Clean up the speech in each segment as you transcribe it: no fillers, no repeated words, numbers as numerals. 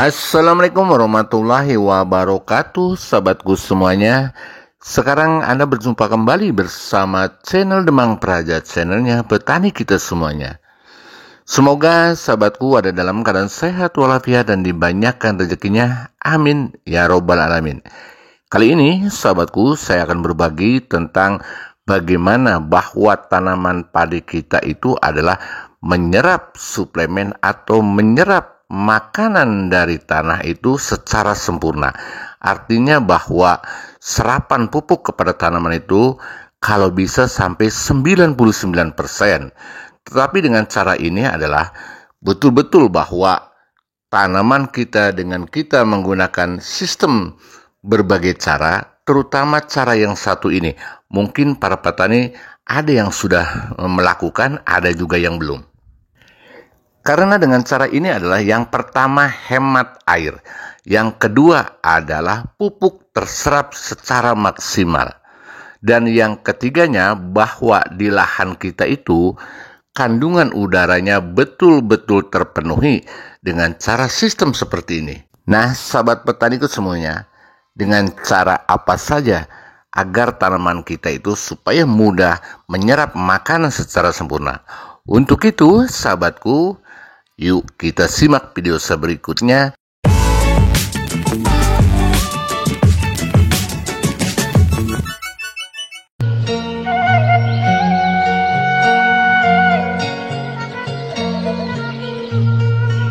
Assalamualaikum warahmatullahi wabarakatuh, sahabatku semuanya. Sekarang Anda berjumpa kembali bersama channel Demang Praja, channelnya petani kita semuanya. Semoga sahabatku ada dalam keadaan sehat walafiat dan dibanyakkan rezekinya. Amin ya robbal alamin. Kali ini sahabatku saya akan berbagi tentang bagaimana bahwa tanaman padi kita itu adalah menyerap suplemen atau menyerap makanan dari tanah itu secara sempurna. Artinya bahwa serapan pupuk kepada tanaman itu kalau bisa sampai 99%. Tetapi dengan cara ini adalah betul-betul bahwa tanaman kita dengan kita menggunakan sistem berbagai cara, terutama cara yang satu ini. Mungkin para petani ada yang sudah melakukan, ada juga yang belum. Karena dengan cara ini adalah yang pertama hemat air, yang kedua adalah pupuk terserap secara maksimal, dan yang ketiganya bahwa di lahan kita itu kandungan udaranya betul-betul terpenuhi dengan cara sistem seperti ini. Nah, sahabat petaniku semuanya, dengan cara apa saja agar tanaman kita itu supaya mudah menyerap makanan secara sempurna? Untuk itu, sahabatku, yuk kita simak video berikutnya.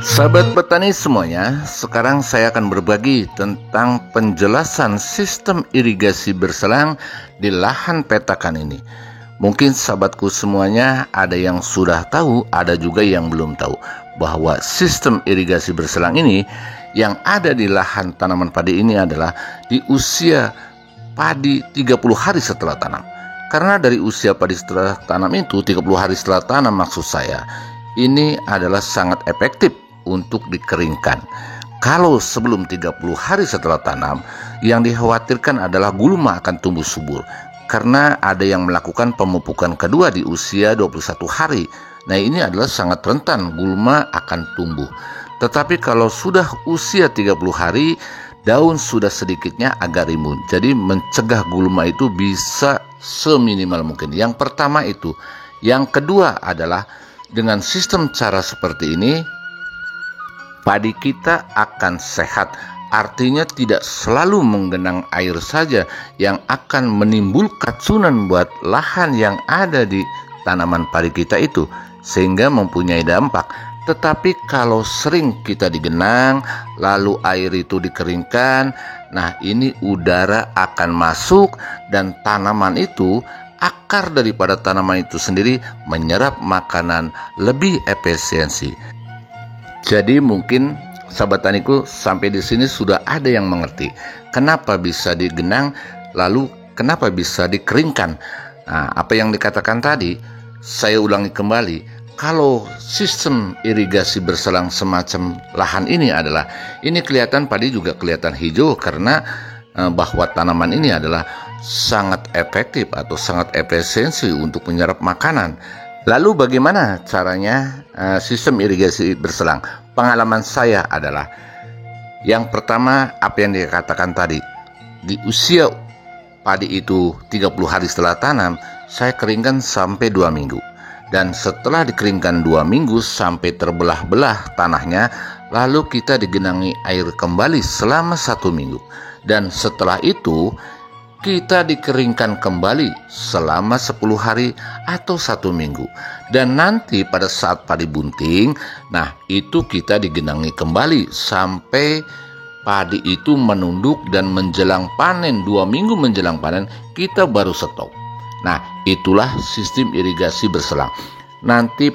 Sahabat petani semuanya, sekarang saya akan berbagi tentang penjelasan sistem irigasi berselang di lahan petakan ini. Mungkin sahabatku semuanya ada yang sudah tahu, ada juga yang belum tahu bahwa sistem irigasi berselang ini yang ada di lahan tanaman padi ini adalah di usia padi 30 hari setelah tanam. Karena dari usia padi setelah tanam itu 30 hari setelah tanam maksud saya, ini adalah sangat efektif untuk dikeringkan. Kalau sebelum 30 hari setelah tanam, yang dikhawatirkan adalah gulma akan tumbuh subur. Karena ada yang melakukan pemupukan kedua di usia 21 hari. Nah, ini adalah sangat rentan gulma akan tumbuh. Tetapi kalau sudah usia 30 hari, daun sudah sedikitnya agak rimbun. Jadi mencegah gulma itu bisa seminimal mungkin. Yang pertama itu. Yang kedua adalah dengan sistem cara seperti ini, padi kita akan sehat. Artinya tidak selalu menggenang air saja yang akan menimbulkan keracunan buat lahan yang ada di tanaman padi kita itu, sehingga mempunyai dampak. Tetapi kalau sering kita digenang, lalu air itu dikeringkan, nah ini udara akan masuk dan tanaman itu, akar daripada tanaman itu sendiri menyerap makanan lebih efisiensi. Jadi mungkin sahabat taniku sampai di sini sudah ada yang mengerti kenapa bisa digenang lalu kenapa bisa dikeringkan. Nah, apa yang dikatakan tadi saya ulangi kembali. Kalau sistem irigasi berselang semacam lahan ini adalah, ini kelihatan padi juga kelihatan hijau karena bahwa tanaman ini adalah sangat efektif atau sangat efisiensi untuk menyerap makanan. Lalu bagaimana caranya sistem irigasi berselang? Pengalaman saya adalah yang pertama apa yang dikatakan tadi. Di usia padi itu 30 hari setelah tanam, saya keringkan sampai 2 minggu. Dan setelah dikeringkan 2 minggu sampai terbelah-belah tanahnya, lalu kita digenangi air kembali selama 1 minggu. Dan setelah itu kita dikeringkan kembali selama 10 hari atau 1 minggu. Dan nanti pada saat padi bunting, nah itu kita digenangi kembali sampai padi itu menunduk dan menjelang panen, 2 minggu menjelang panen kita baru stop. Nah itulah sistem irigasi berselang. Nanti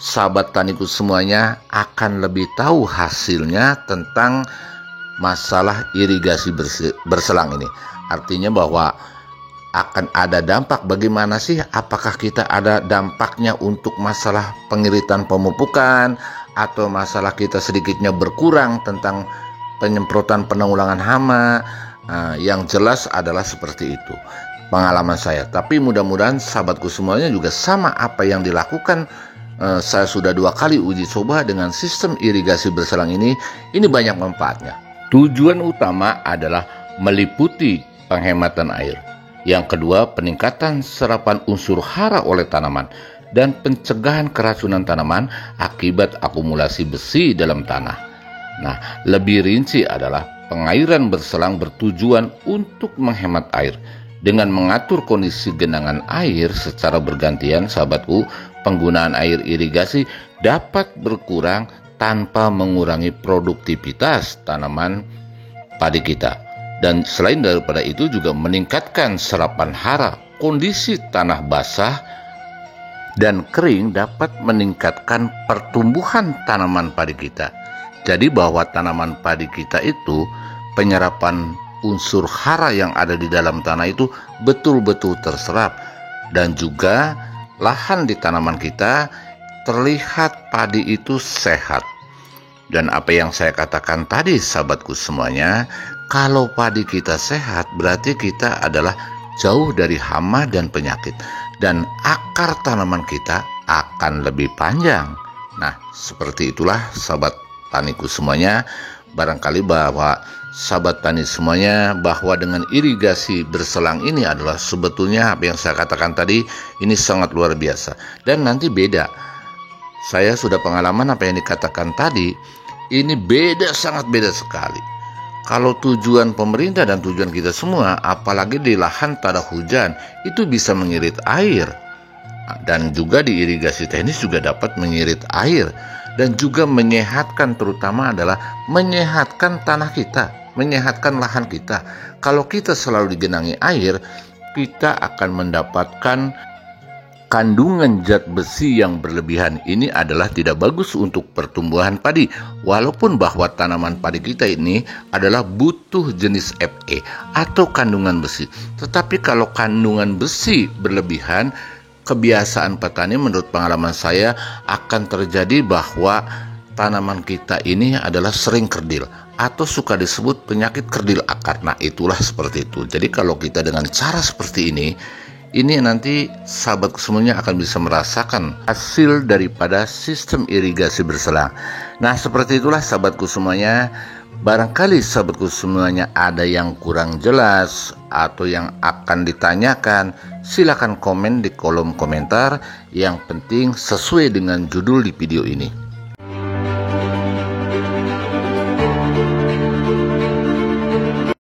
sahabat taniku semuanya akan lebih tahu hasilnya tentang masalah irigasi berselang ini. Artinya bahwa akan ada dampak. Bagaimana sih? Apakah kita ada dampaknya untuk masalah pengiritan pemupukan, atau masalah kita sedikitnya berkurang tentang penyemprotan penanggulangan hama? Yang jelas adalah seperti itu pengalaman saya. Tapi mudah-mudahan sahabatku semuanya juga sama apa yang dilakukan Saya sudah 2 kali uji coba dengan sistem irigasi berselang ini banyak manfaatnya. Tujuan utama adalah meliputi penghematan air. Yang kedua, peningkatan serapan unsur hara oleh tanaman dan pencegahan keracunan tanaman akibat akumulasi besi dalam tanah. Nah, lebih rinci adalah pengairan berselang bertujuan untuk menghemat air. Dengan mengatur kondisi genangan air secara bergantian, sahabatku, penggunaan air irigasi dapat berkurang tanpa mengurangi produktivitas tanaman padi kita. Dan selain daripada itu juga meningkatkan serapan hara. Kondisi tanah basah dan kering dapat meningkatkan pertumbuhan tanaman padi kita. Jadi bahwa tanaman padi kita itu penyerapan unsur hara yang ada di dalam tanah itu betul-betul terserap, dan juga lahan di tanaman kita terlihat padi itu sehat. Dan apa yang saya katakan tadi, sahabatku semuanya, kalau padi kita sehat berarti kita adalah jauh dari hama dan penyakit, dan akar tanaman kita akan lebih panjang. Nah, seperti itulah sahabat taniku semuanya. Barangkali bahwa sahabat tani semuanya, bahwa dengan irigasi berselang ini adalah sebetulnya apa yang saya katakan tadi ini sangat luar biasa. Dan nanti beda, saya sudah pengalaman apa yang dikatakan tadi, ini beda, sangat beda sekali. Kalau tujuan pemerintah dan tujuan kita semua, apalagi di lahan tak ada hujan, itu bisa mengirit air. Dan juga di irigasi teknis juga dapat mengirit air. Dan juga menyehatkan, terutama adalah menyehatkan tanah kita, menyehatkan lahan kita. Kalau kita selalu digenangi air, kita akan mendapatkan kandungan zat besi yang berlebihan. Ini adalah tidak bagus untuk pertumbuhan padi. Walaupun bahwa tanaman padi kita ini adalah butuh jenis Fe atau kandungan besi. Tetapi kalau kandungan besi berlebihan, kebiasaan petani menurut pengalaman saya akan terjadi bahwa tanaman kita ini adalah sering kerdil atau suka disebut penyakit kerdil akar. Nah, itulah seperti itu. Jadi kalau kita dengan cara seperti ini nanti sahabat semuanya akan bisa merasakan hasil daripada sistem irigasi berselang. Nah, seperti itulah sahabatku semuanya. Barangkali sahabatku semuanya ada yang kurang jelas atau yang akan ditanyakan, silakan komen di kolom komentar. Yang penting sesuai dengan judul di video ini.